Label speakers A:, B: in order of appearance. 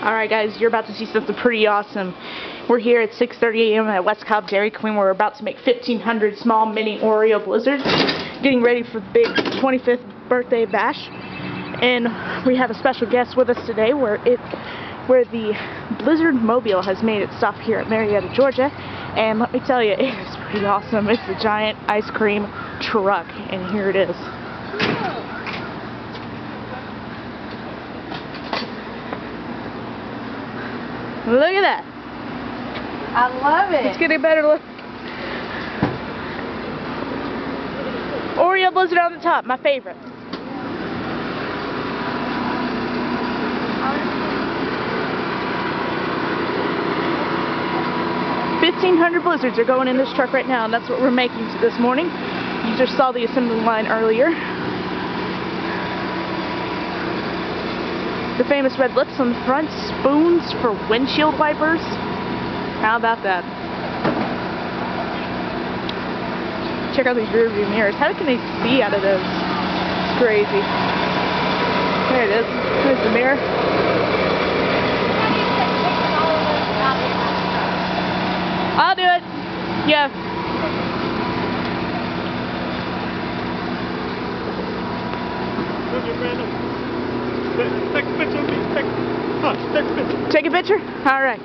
A: Alright guys, you're about to see something pretty awesome. We're here at 6:30 a.m. at West Cobb Dairy Queen. We're about to make 1,500 small mini Oreo blizzards. Getting ready for the big 25th birthday bash. And we have a special guest with us today where the Blizzard Mobile has made its stop here at Marietta, Georgia. And let me tell you, it is pretty awesome. It's a giant ice cream truck, and here it is. Look at that.
B: I love it.
A: Let's get a better look. Oreo Blizzard on the top, my favorite. $1,500 blizzards are going in this truck right now, and that's what we're making this morning. You just saw the assembly line earlier. The famous red lips on the front, spoons for windshield wipers. How about that? Check out these rear view mirrors. How can they see out of those? It's crazy. There it is. There's the mirror. I'll do it. Yeah.
C: Take a picture of me. Take a picture.
A: Take a picture? All right.